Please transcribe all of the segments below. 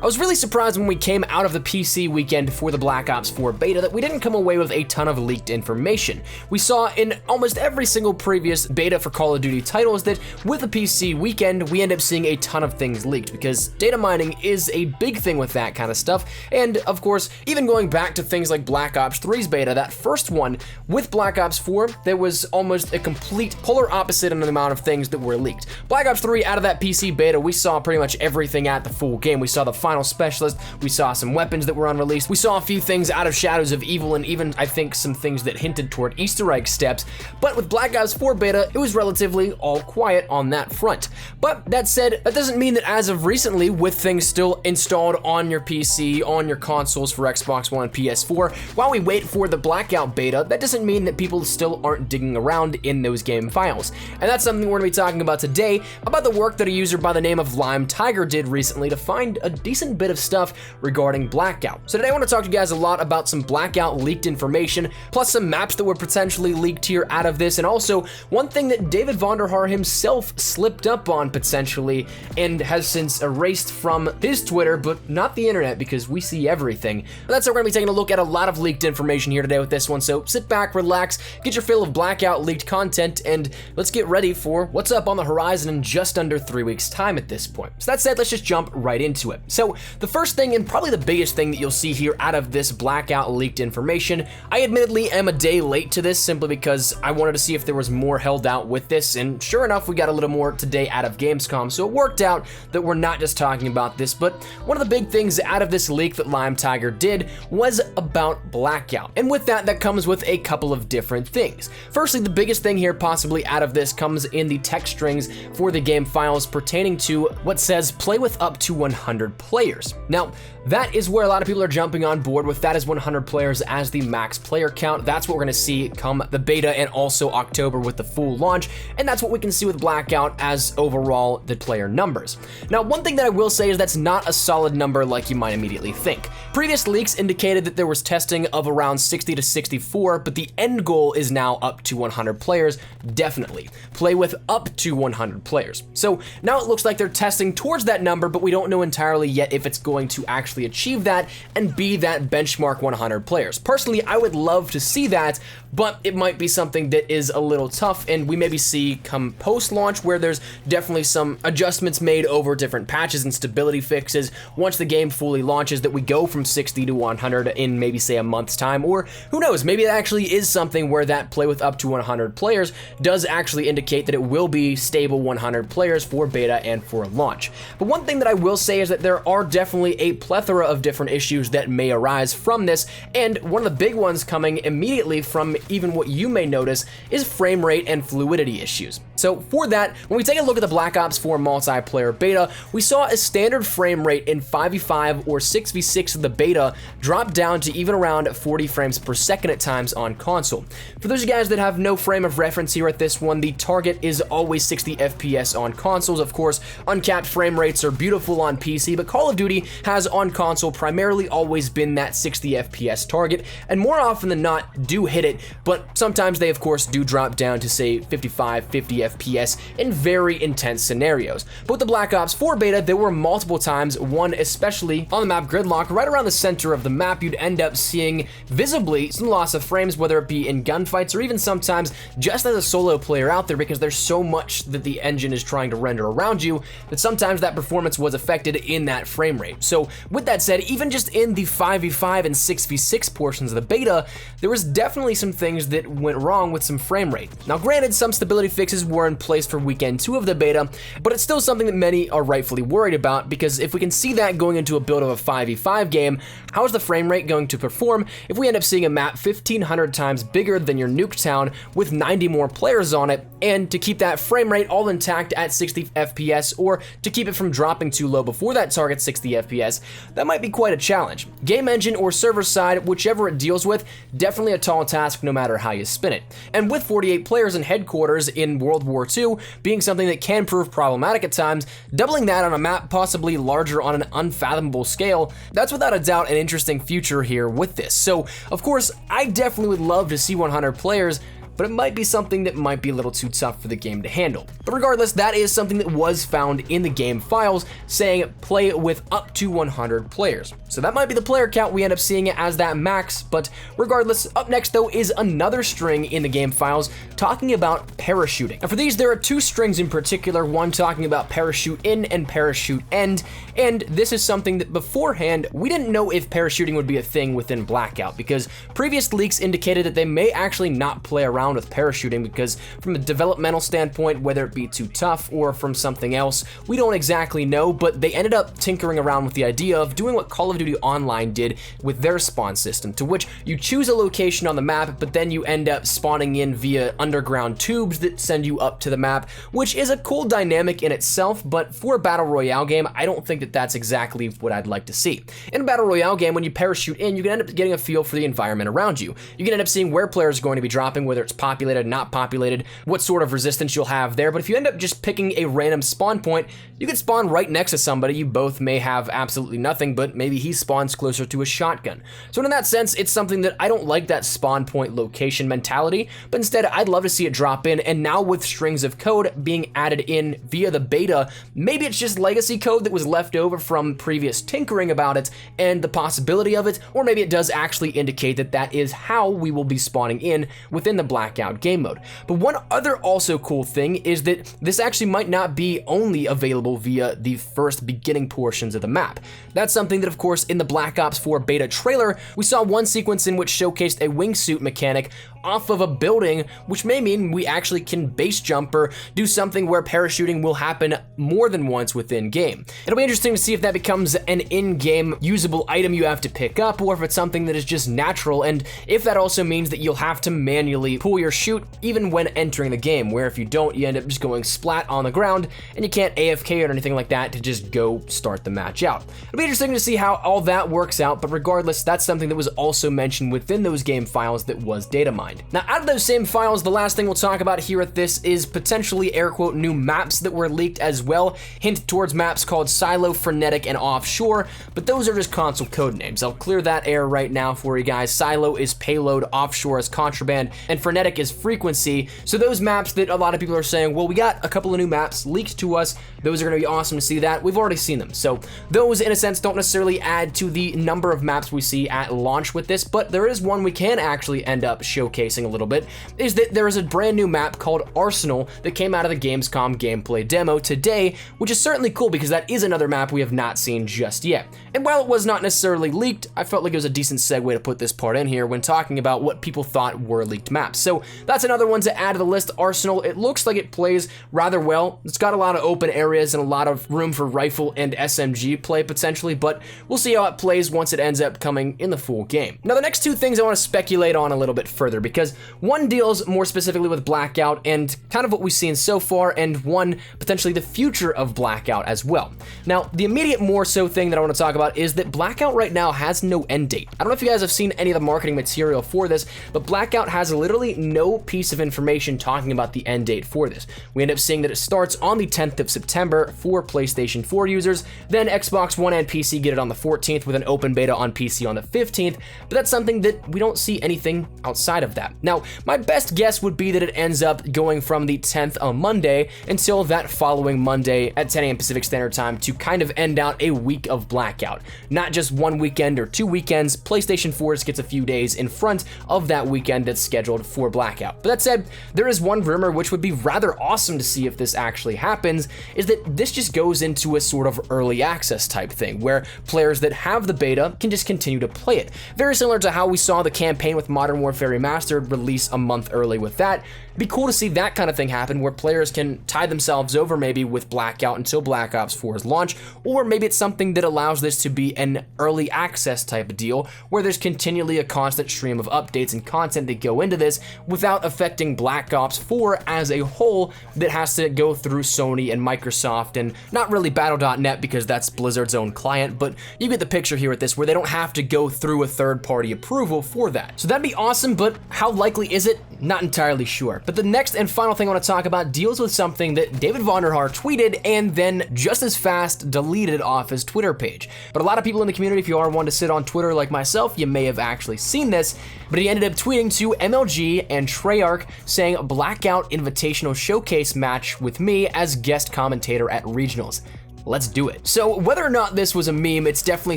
was really surprised when we came out of the PC weekend for the Black Ops 4 beta that we didn't come away with a ton of leaked information. We saw in almost every single previous beta for Call of Duty titles that with the PC weekend, we end up seeing a ton of things leaked because data mining is a big thing with that kind of stuff. And of course, even going back to things like Black Ops 3's beta, that first one with Black Ops 4, there was almost a complete polar opposite in the amount of things that were leaked. Black Ops 3 out of that PC beta, we saw pretty much everything at the full game. We saw the final specialist, we saw some weapons that were unreleased, we saw a few things out of Shadows of Evil, and even I think some things that hinted toward Easter egg steps. But with Black Ops 4 beta, it was relatively all quiet on that front. But that said, that doesn't mean that as of recently, with things still installed on your PC, on your consoles for Xbox One and PS4, while we wait for the Blackout beta, that doesn't mean that people still aren't digging around in those game files. And that's something we're going to be talking about today, about the work that a user by the name of Lime Tiger did recently to find a decent bit of stuff regarding Blackout. So today I want to talk to you guys a lot about some Blackout leaked information, plus some maps that were potentially leaked here out of this, and also one thing that David Vonderhaar himself slipped up on potentially and has since erased from his Twitter, but not the internet because we see everything. And that's how we're going to be taking a look at a lot of leaked information here today with this one, so sit back, relax, get your fill of Blackout leaked content, and let's get ready for what's up on the horizon in just under 3 weeks' time at this point. So that said, let's just jump right into it. So the first thing, and probably the biggest thing that you'll see here out of this Blackout leaked information, I admittedly am a day late to this simply because I wanted to see if there was more held out with this, and sure enough, we got a little more today out of Gamescom, so it worked out that we're not just talking about this. But one of the big things out of this leak that Lime Tiger did was about Blackout, and with that, that comes with a couple of different things. Firstly, the biggest thing here possibly out of this comes in the text strings for the game files pertaining to what says play with up to 100 players. Now, that is where a lot of people are jumping on board with. That is 100 players as the max player count. That's what we're going to see come the beta and also October with the full launch, and that's what we can see with Blackout as overall the player numbers. Now, one thing that I will say is that's not a solid number like you might immediately think. Previous leaks indicated that there was testing of around 60 to 64, but the end goal is now up to 100 players, definitely. Play with up to 100 players. So now it looks like they're testing towards that number, but we don't know entirely yet if it's going to actually achieve that and be that benchmark 100 players. Personally, I would love to see that, but it might be something that is a little tough, and we maybe see come post-launch where there's definitely some adjustments made over different patches and stability fixes once the game fully launches, that we go from 60 to 100 in maybe say a month's time, or who knows, maybe it actually is something where that play with up to 100 players does actually indicate that it will be stable 100 players for beta and for launch. But one thing that I will say is that there are definitely a plethora of different issues that may arise from this, and one of the big ones coming immediately from even what you may notice is frame rate and fluidity issues. So for that, when we take a look at the Black Ops 4 multiplayer beta, we saw a standard frame rate in 5v5 or 6v6 of the beta drop down to even around 40 frames per second at times on console. For those of you guys that have no frame of reference here at this one, the target is always 60 FPS on consoles. Of course, uncapped frame rates are beautiful on PC, but Call of Duty has on console primarily always been that 60 FPS target, and more often than not do hit it, but sometimes they of course do drop down to say 55, 50 FPS in very intense scenarios. But with the Black Ops 4 beta, there were multiple times, one especially on the map Gridlock, right around the center of the map, you'd end up seeing visibly some loss of frames, whether it be in gunfights or even sometimes just as a solo player out there, because there's so much that the engine is trying to render around you that sometimes that performance was affected in that frame rate. So with that said, even just in the 5v5 and 6v6 portions of the beta, there was definitely some things that went wrong with some frame rate. Now granted, some stability fixes were in place for weekend 2 of the beta, but it's still something that many are rightfully worried about, because if we can see that going into a build of a 5v5 game, how is the frame rate going to perform if we end up seeing a map 1500 times bigger than your Nuketown with 90 more players on it, and to keep that frame rate all intact at 60 FPS, or to keep it from dropping too low before that target 60 FPS, that might be quite a challenge. Game engine or server side, whichever it deals with, definitely a tall task no matter how you spin it. And with 48 players in headquarters in World War II being something that can prove problematic at times, doubling that on a map possibly larger on an unfathomable scale, that's without a doubt an interesting future here with this. So, of course, I definitely would love to see 100 players, but it might be something that might be a little too tough for the game to handle. But regardless, that is something that was found in the game files, saying play with up to 100 players. So that might be the player count we end up seeing as that max, but regardless, up next though is another string in the game files talking about parachuting. And for these, there are two strings in particular, one talking about parachute in and parachute end, and this is something that beforehand, we didn't know if parachuting would be a thing within Blackout, because previous leaks indicated that they may actually not play around with parachuting, because from a developmental standpoint, whether it be too tough or from something else, we don't exactly know, but they ended up tinkering around with the idea of doing what Call of Duty Online did with their spawn system, to which you choose a location on the map, but then you end up spawning in via underground tubes that send you up to the map, which is a cool dynamic in itself, but for a Battle Royale game, I don't think that that's exactly what I'd like to see. In a Battle Royale game, when you parachute in, you can end up getting a feel for the environment around you. You can end up seeing where players are going to be dropping, whether it's populated, not populated, what sort of resistance you'll have there, but if you end up just picking a random spawn point, you can spawn right next to somebody. You both may have absolutely nothing, but maybe he spawns closer to a shotgun. So in that sense, it's something that I don't like, that spawn point location mentality, but instead I'd love to see it drop in, and now with strings of code being added in via the beta, maybe it's just legacy code that was left over from previous tinkering about it and the possibility of it, or maybe it does actually indicate that that is how we will be spawning in within the Blackout game mode. But one other also cool thing is that this actually might not be only available via the first beginning portions of the map. That's something that, of course, in the Black Ops 4 beta trailer, we saw one sequence in which showcased a wingsuit mechanic off of a building, which may mean we actually can base jump or do something where parachuting will happen more than once within game. It'll be interesting to see if that becomes an in-game usable item you have to pick up, or if it's something that is just natural, and if that also means that you'll have to manually pull your chute even when entering the game, where if you don't, you end up just going splat on the ground and you can't AFK or anything like that to just go start the match out. It'll be interesting to see how all that works out, but regardless, that's something that was also mentioned within those game files that was data mined. Now, out of those same files, the last thing we'll talk about here at this is potentially air quote new maps that were leaked as well. Hint towards maps called Silo, Frenetic, and Offshore, but those are just console code names. I'll clear that air right now for you guys. Silo is payload, Offshore is contraband, and Frenetic is frequency. So those maps that a lot of people are saying, well, we got a couple of new maps leaked to us, those are gonna be awesome to see that. We've already seen them. So those, in a sense, don't necessarily add to the number of maps we see at launch with this, but there is one we can actually end up showcasing a little bit, is that there is a brand new map called Arsenal that came out of the Gamescom gameplay demo today, which is certainly cool because that is another map we have not seen just yet. And while it was not necessarily leaked, I felt like it was a decent segue to put this part in here when talking about what people thought were leaked maps. So that's another one to add to the list, Arsenal. It looks like it plays rather well. It's got a lot of open areas and a lot of room for rifle and SMG play potentially, but we'll see how it plays once it ends up coming in the full game. Now, the next two things I want to speculate on a little bit further, because one deals more specifically with Blackout and kind of what we've seen so far, and one potentially the future of Blackout as well. Now, the immediate more so thing that I want to talk about is that Blackout right now has no end date. I don't know if you guys have seen any of the marketing material for this, but Blackout has literally no piece of information talking about the end date for this. We end up seeing that it starts on the 10th of September for PlayStation 4 users, then Xbox One and PC get it on the 14th with an open beta on PC on the 15th, but that's something that we don't see anything outside of that. Now, my best guess would be that it ends up going from the 10th on Monday until that following Monday at 10 a.m. Pacific Standard Time to kind of end out a week of Blackout. Not just one weekend or 2 weekends, PlayStation 4 gets a few days in front of that weekend that's scheduled for Blackout. But that said, there is one rumor which would be rather awesome to see if this actually happens, is that this just goes into a sort of early access type thing, where players that have the beta can just continue to play it. Very similar to how we saw the campaign with Modern Warfare Remastered release a month early with that. It'd be cool to see that kind of thing happen, where players can tie themselves over maybe with Blackout until Black Ops 4's launch, or maybe it's something that allows this to be an early access type of deal, where there's continually a constant stream of updates and content that go into this without affecting Black Ops 4 as a whole that has to go through Sony and Microsoft, and not really Battle.net because that's Blizzard's own client, but you get the picture here at this, where they don't have to go through a third-party approval for that. So that'd be awesome, but how likely is it? Not entirely sure. But the next and final thing I want to talk about deals with something that David Vonderhaar tweeted and then just as fast deleted off his Twitter page. But a lot of people in the community, if you are one to sit on Twitter like myself, you may have actually seen this, but he ended up tweeting to MLG and Treyarch saying Blackout Invitational Showcase match with me as guest commentator at Regionals. Let's do it. So whether or not this was a meme, it's definitely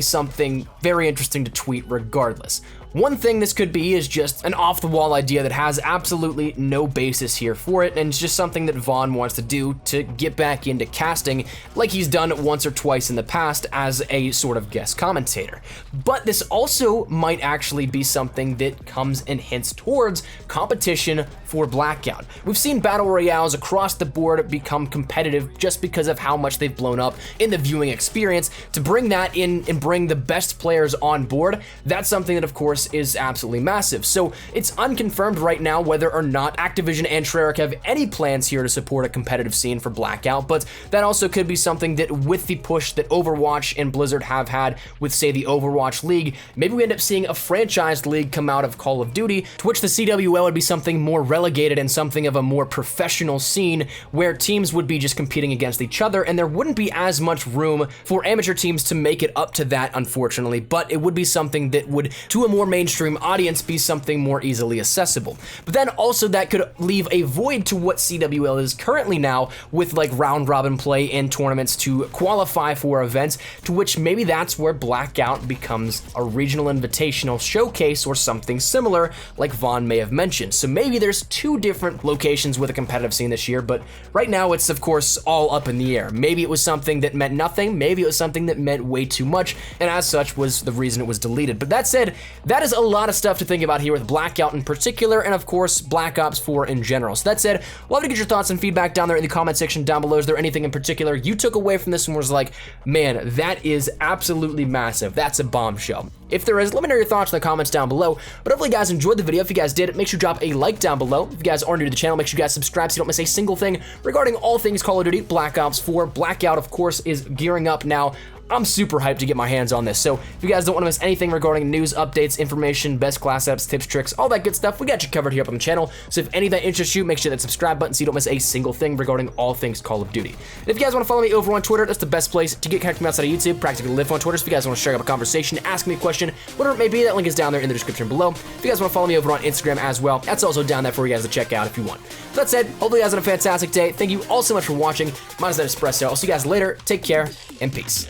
something very interesting to tweet regardless. One thing this could be is just an off-the-wall idea that has absolutely no basis here for it, and it's just something that Vaughn wants to do to get back into casting like he's done once or twice in the past as a sort of guest commentator. But this also might actually be something that comes and hints towards competition for Blackout. We've seen Battle Royales across the board become competitive just because of how much they've blown up in the viewing experience. To bring that in and bring the best players on board, that's something that, of course, is absolutely massive. So it's unconfirmed right now whether or not Activision and Treyarch have any plans here to support a competitive scene for Blackout, but that also could be something that with the push that Overwatch and Blizzard have had with, say, the Overwatch League, maybe we end up seeing a franchised league come out of Call of Duty, to which the CWL would be something more relegated and something of a more professional scene where teams would be just competing against each other, and there wouldn't be as much room for amateur teams to make it up to that, unfortunately, but it would be something that would, to a more mainstream audience, be something more easily accessible. But then also that could leave a void to what CWL is currently now with like round robin play in tournaments to qualify for events, to which maybe that's where Blackout becomes a regional invitational showcase or something similar like Vaughn may have mentioned. So maybe there's two different locations with a competitive scene this year, but right now it's of course all up in the air. Maybe it was something that meant nothing, maybe it was something that meant way too much, and as such was the reason it was deleted. But that said, that is a lot of stuff to think about here with Blackout in particular, and of course Black Ops 4 in general. So that said, love to get your thoughts and feedback down there in the comment section down below. Is there anything in particular you took away from this and was like, man, that is absolutely massive, that's a bombshell? If there is, let me know your thoughts in the comments down below. But hopefully you guys enjoyed the video. If you guys did, make sure you drop a like down below. If you guys are new to the channel, make sure you guys subscribe so you don't miss a single thing regarding all things Call of Duty Black Ops 4. Blackout, of course, is gearing up now. I'm super hyped to get my hands on this. So if you guys don't want to miss anything regarding news, updates, information, best class apps, tips, tricks, all that good stuff, we got you covered here up on the channel. So if any of that interests you, make sure that subscribe button so you don't miss a single thing regarding all things Call of Duty. And if you guys want to follow me over on Twitter, that's the best place to get connected with me outside of YouTube, practically live on Twitter. So if you guys want to share up a conversation, ask me a question, whatever it may be, that link is down there in the description below. If you guys want to follow me over on Instagram as well, that's also down there for you guys to check out if you want. With that said, hopefully you guys had a fantastic day. Thank you all so much for watching. My name is Espresso. I'll see you guys later. Take care and peace.